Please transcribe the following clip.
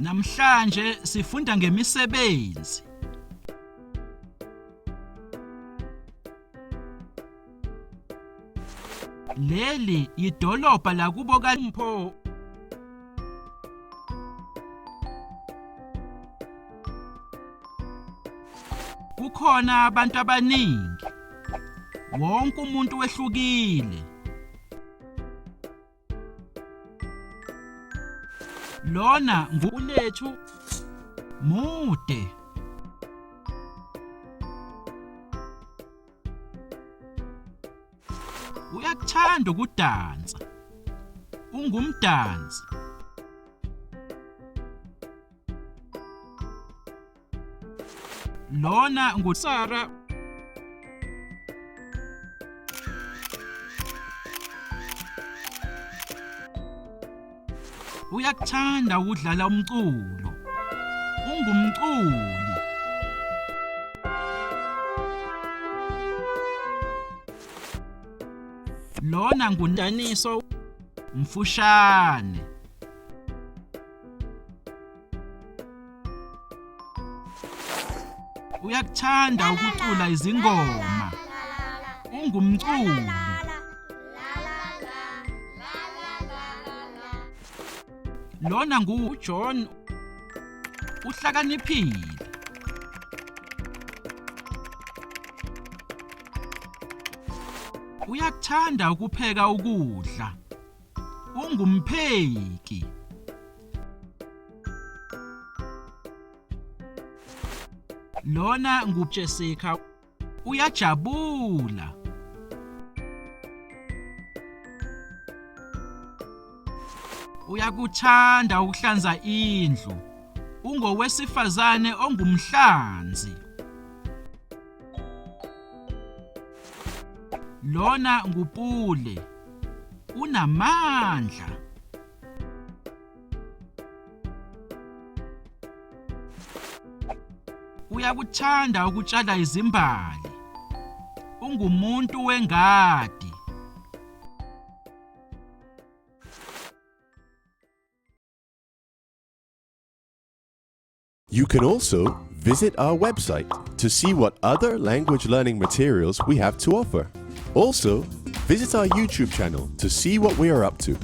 Namhlanje sifunda ngemisebenzi. Leli idolobha lakubo kaMpho. Kukhona abantu abaningi. Wonke umuntu wehlukile. Lona ngulethu mude. Uyakuthanda ukudansa. Ungumdansi. Lona nguSara. Uyakuthanda ukudlala umculo. Ungumculi. Lona ngundaniso mfushane. Uyakuthanda ukucula izingoma. Ungumculi. Lona nguJohn. Uhlakaniphile. Uyakuthanda ukupheka ukudla. Ungumpheki. Lona nguJessica. Uyajabula. Uyakuthanda ukuhlanza indlu. Ungowesifazane ongumhlanzi. Lona nguPule. Unamandla. Uyakuthanda ukutshala izimbali. Ungumuntu wengadi. You can also visit our website to see what other language learning materials we have to offer. Also, visit our YouTube channel to see what we are up to.